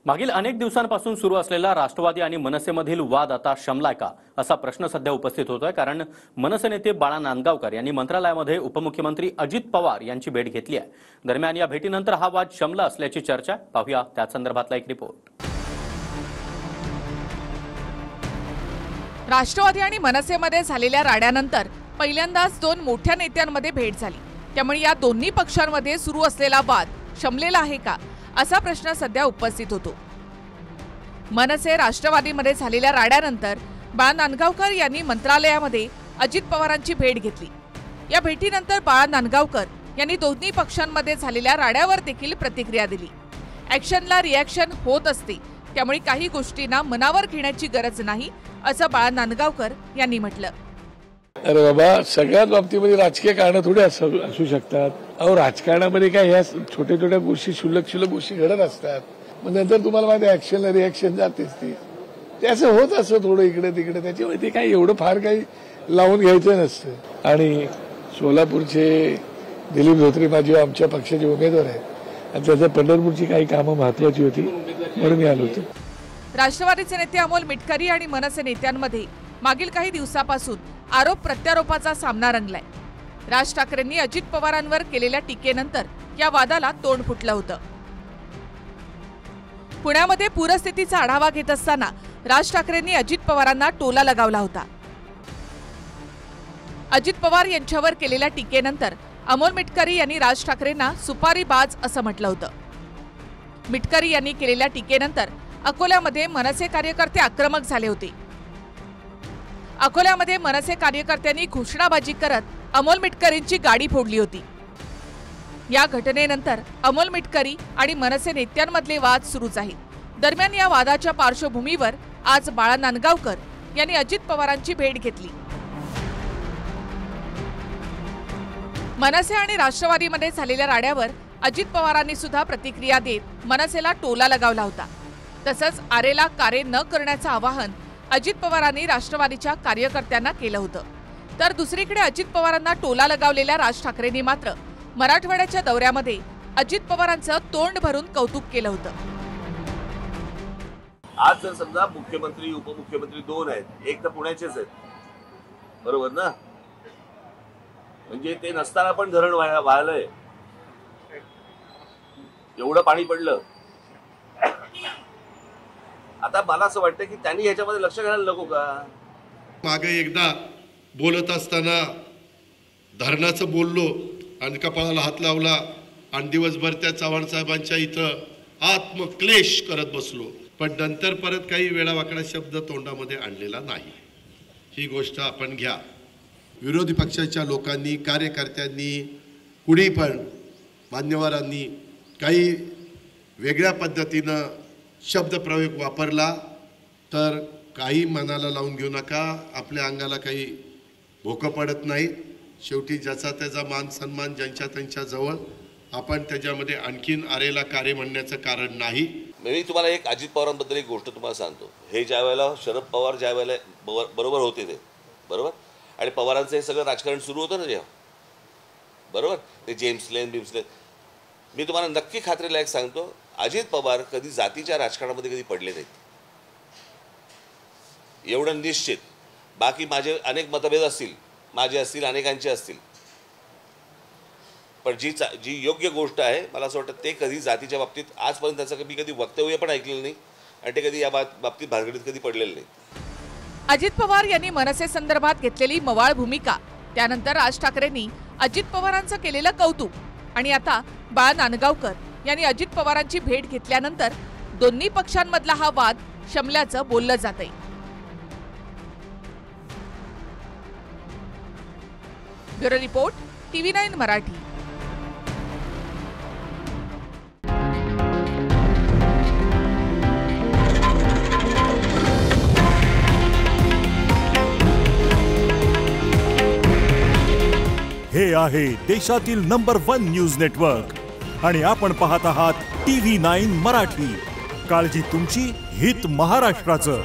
मागील अनेक दिवसांपासून सुरू असलेला राष्ट्रवादी आणि मनसेमधील वाद आता शमलाय का असा प्रश्न सध्या उपस्थित होतोय। कारण मनसे नेते बाळा नांदगावकर यांनी मंत्रालयामध्ये उपमुख्यमंत्री अजित पवार यांची भेट घेतली आहे। दरम्यान या भेटीनंतर हा वाद शमला असल्याची चर्चा। पाहूया त्या संदर्भातला एक रिपोर्ट। राष्ट्रवादी आणि मनसेमध्ये झालेल्या राड्यानंतर पहिल्यांदाच दोन मोठ्या नेत्यांमध्ये भेट झाली। त्यामुळे या दोन्ही पक्षांमध्ये सुरू असलेला वाद शमलेला आहे का असा प्रश्न सध्या उपस्थित होतो। मनसे राष्ट्रवादीमध्ये झालेल्या राड्यानंतर बाळा नांदगावकर यांनी मंत्रालयामध्ये अजित पवारांची भेट घेतली। या भेटीनंतर बाळा नांदगावकर यांनी दोन्ही पक्षांमध्ये झालेल्या राड्यावर देखील प्रतिक्रिया दिली। ॲक्शनला रिॲक्शन होत असते, त्यामुळे काही गोष्टींना मनावर घेण्याची गरज नाही असं बाळा नांदगावकर यांनी म्हटलं। अरे बाबा, सगळ्याच बाबतीमध्ये राजकीय कारण थोडे असू शकतात। अहो, राजकारणामध्ये काय ह्या छोट्या छोट्या गोष्टी क्षुल्लक गोष्टी घडत असतात। मग नंतर तुम्हाला माहिती आहे ऍक्शन रिॲक्शन जातेच ते असं होत असतं थोडं इकडे तिकडे। त्याच्यामुळे ते काही एवढं फार काही लावून घ्यायचं नसतं। आणि सोलापूरचे दिलीप धोत्रे माझे आमच्या पक्षाचे उमेदवार आहेत आणि त्याचं पंढरपूरची काही कामं महत्वाची होती म्हणून मी आलो होतो। राष्ट्रवादीचे नेते अमोल मिटकरी आणि मनसे नेत्यांमध्ये मागील काही दिवसापासून आरोप प्रत्यारोपाचा सामना रंगलाय। राज ठाकरेंनी अजित पवारांवर केलेल्या टीकेनंतर या वादाला तोंड फुटलं होतं। पुण्यामध्ये पूरस्थितीचा आढावा घेत असताना राज ठाकरेंनी अजित पवारांना टोला लगावला होता। अजित पवार यांच्यावर केलेल्या टीकेनंतर अमोल मिटकरी यांनी राज ठाकरेंना सुपारीबाज असं म्हटलं होतं। मिटकरी यांनी केलेल्या टीकेनंतर अकोल्यामध्ये मनसे कार्यकर्ते आक्रमक झाले होते। अकोल्यामध्ये मनसे कार्यकर्त्यांनी घोषणाबाजी करत अमोल मिटकरींची गाडी फोडली होती। या घटनेनंतर अमोल मिटकरी आणि मनसे नेत्यांमधले वाद सुरूच आहेत। दरम्यान या वादाच्या पार्श्वभूमीवर आज बाळा नांदगावकर यांनी अजित पवारांची भेट घेतली। मनसे आणि राष्ट्रवादीमध्ये झालेल्या राड्यावर अजित पवारांनी सुद्धा प्रतिक्रिया देत मनसेला टोला लगावला होता। तसंच आरेला कारे न करण्याचं आवाहन अजित पवारांनी राष्ट्रवादीच्या कार्यकर्त्यांना केलं होतं। तर दुसरीकडे अजित पवारांना टोला लगावलेल्या राज ठाकरेंनी मात्र मराठवाड्याच्या दौऱ्यामध्ये अजित पवारांचं तोंड भरून कौतुक केलं होतं। आज जर समजा मुख्यमंत्री उपमुख्यमंत्री दोन आहेत, एक तर पुण्याचेच आहेत, बरोबर ना? म्हणजे ते नसताना पण धरण वाहलंय, एवढं पाणी पडलं। आता मला असं वाटतं की त्यांनी ह्याच्यामध्ये लक्ष घालायला नको का? मागे एकदा बोलत असताना धरणाचं बोललो आणि कपाळाला हात लावला आणि दिवसभर त्या चव्हाण साहेबांच्या इथं आत्मक्लेश करत बसलो, पण नंतर परत काही वेळावाकडा शब्द तोंडामध्ये आणलेला नाही। ही गोष्ट आपण घ्या। विरोधी पक्षाच्या लोकांनी, कार्यकर्त्यांनी, कुणी पण मान्यवरांनी काही वेगळ्या पद्धतीनं शब्दप्रयोग वापरला तर काही मनाला लावून घेऊ नका। आपल्या अंगाला काही भोकं पडत नाही। शेवटी ज्याचा त्याचा मान सन्मान ज्यांच्या त्यांच्या जवळ, आपण त्याच्यामध्ये आणखीन आरेला कारे म्हणण्याचं कारण नाही। मी तुम्हाला एक अजित पवारांबद्दल एक गोष्ट तुम्हाला सांगतो। हे ज्या वेळेला शरद पवार ज्या वेळेला बरोबर होते ते बरोबर, आणि पवारांचं हे सगळं राजकारण सुरू होतं ना जेव्हा, बरोबर, ते जेम्स लेन, मी तुम्हाला नक्की खात्रीलायक सांगतो, अजित पवार कधी जातीच्या राजकारणामध्ये कधी पडले नाहीत, एवढं निश्चित। बाकी माझे अनेक मतभेद असतील, माझे असतील, अनेकांचे असतील, पण जी योग्य गोष्ट आहे मला असं वाटतं ते कधी जातीच्या बाबतीत आजपर्यंत त्याचं कधी वक्तव्य पण ऐकलेलं नाही आणि ते कधी या बाबतीत भानगडीत कधी पडलेलं नाही। अजित पवार यांनी मनसे संदर्भात घेतलेली मवाळ भूमिका, त्यानंतर राज ठाकरेंनी अजित पवारांचं केलेलं कौतुक आणि आता बाळा नांदगावकर यांनी अजित पवारांची भेट घेतल्यानंतर दोन्ही पक्षांमधला हा वाद शमल्याचं बोललं जातंय। Bureau report, TV9 Marathi. हे आहे देशातील नंबर 1 न्यूज नेटवर्क आणि आपण पाहत आहात TV9 मराठी। काळजी तुमची, हित महाराष्ट्राचं।